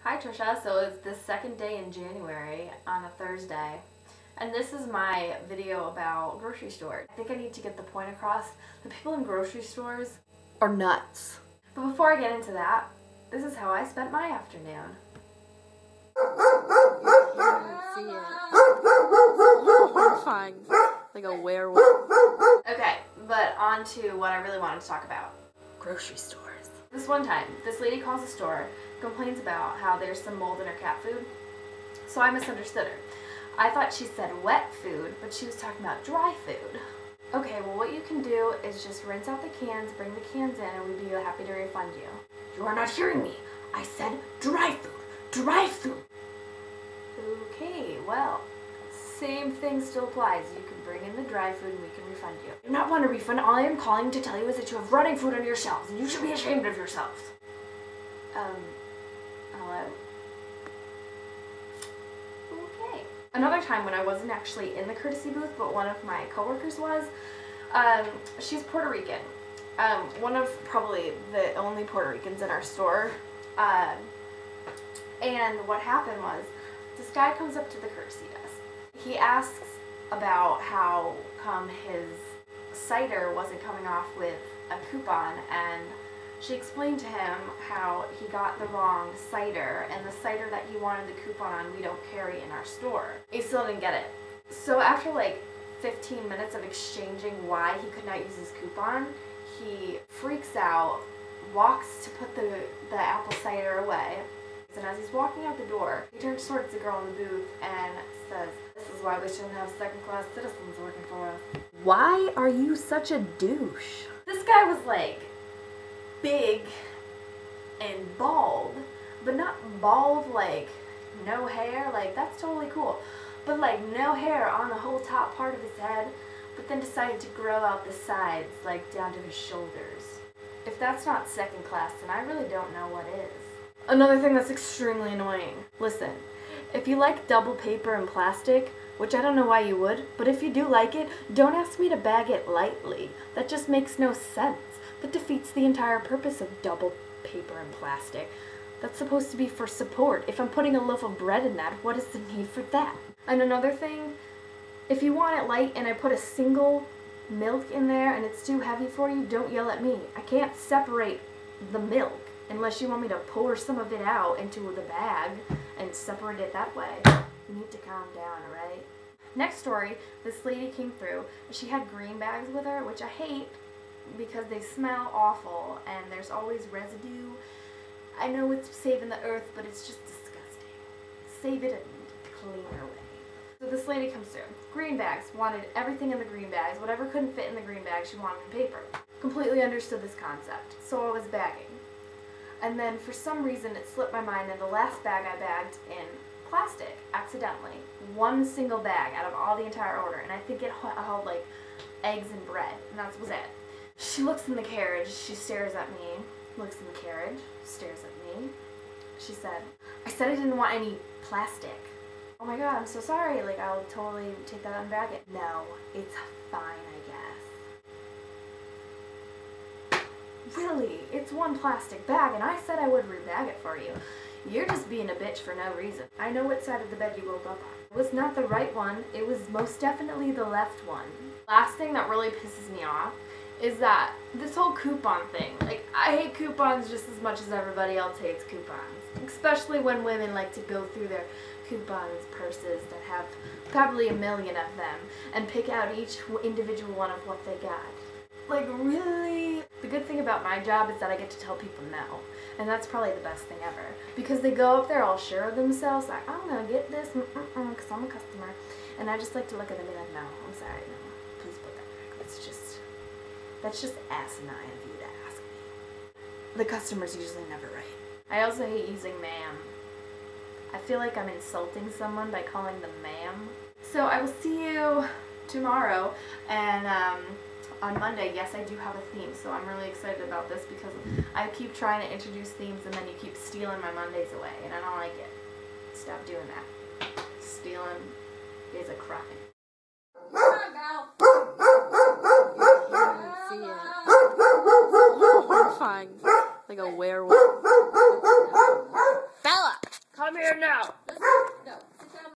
Hi Trisha, so it's the second day in January on a Thursday, and this is my video about grocery stores. I think I need to get the point across that people in grocery stores are nuts. But before I get into that, this is how I spent my afternoon. See it. Horrifying. Like a werewolf. Okay, but on to what I really wanted to talk about. Grocery stores. This one time, this lady calls the store, complains about how there's some mold in her cat food. So I misunderstood her. I thought she said wet food, but she was talking about dry food. Okay, well what you can do is just rinse out the cans, bring the cans in, and we'd be happy to refund you. You are not hearing me. I said dry food. Dry food. Okay, well, same thing still applies. You can bring in the dry food and we can refund you. I do not want a refund. All I am calling to tell you is that you have rotting food on your shelves and you should be ashamed of yourselves. Hello? Okay. Another time when I wasn't actually in the courtesy booth, but one of my coworkers was, she's Puerto Rican. One of probably the only Puerto Ricans in our store. And what happened was, this guy comes up to the courtesy desk. He asks about how come his cider wasn't coming off with a coupon, and she explained to him how he got the wrong cider, and the cider that he wanted the coupon on we don't carry in our store. He still didn't get it. So after like 15 minutes of exchanging why he could not use his coupon, he freaks out, walks to put the apple cider away, and as he's walking out the door, he turns towards the girl in the booth and says, "This is why we shouldn't have second-class citizens working for us." Why are you such a douche? This guy was like big and bald, but not bald like no hair, like that's totally cool, but like no hair on the whole top part of his head, but then decided to grow out the sides like down to his shoulders. If that's not second class, then I really don't know what is. Another thing that's extremely annoying. Listen, if you like double paper and plastic, which I don't know why you would, but if you do like it, don't ask me to bag it lightly. That just makes no sense. That defeats the entire purpose of double paper and plastic. That's supposed to be for support. If I'm putting a loaf of bread in that, what is the need for that? And another thing, if you want it light and I put a single milk in there and it's too heavy for you, don't yell at me. I can't separate the milk unless you want me to pour some of it out into the bag and separate it that way. You need to calm down, alright? Next story, this lady came through. She had green bags with her, which I hate because they smell awful and there's always residue. I know it's saving the earth, but it's just disgusting. Save it in a cleaner way. So this lady comes through. Green bags. Wanted everything in the green bags. Whatever couldn't fit in the green bag, she wanted in paper. Completely understood this concept. So I was bagging. And then for some reason it slipped my mind, and the last bag I bagged in plastic, accidentally. One single bag out of all the entire order, and I think it held like eggs and bread, and that was it. She looks in the carriage, she stares at me, looks in the carriage, stares at me. She said, "I said I didn't want any plastic." Oh my god, I'm so sorry, like I'll totally take that out and bag it. No, it's fine, I guess. Really? It's one plastic bag, and I said I would rebag it for you. You're just being a bitch for no reason. I know what side of the bed you woke up on. It was not the right one. It was most definitely the left one. Last thing that really pisses me off is that this whole coupon thing. Like, I hate coupons just as much as everybody else hates coupons. Especially when women like to go through their coupons purses that have probably a million of them and pick out each individual one of what they got. Like, really? The good thing about my job is that I get to tell people no. And that's probably the best thing ever. Because they go up there all sure of themselves, like, I'm gonna get this, because I'm a customer. And I just like to look at them and be like, no, I'm sorry, no, please put that back. That's just asinine of you to ask me. The customer's usually never right. I also hate using ma'am. I feel like I'm insulting someone by calling them ma'am. So I will see you tomorrow, and on Monday, yes, I do have a theme, so I'm really excited about this because I keep trying to introduce themes and then you keep stealing my Mondays away, and I don't like it. Stop doing that. Stealing is a crime. See it. Horrifying. Like a werewolf. Bella! I'm here now.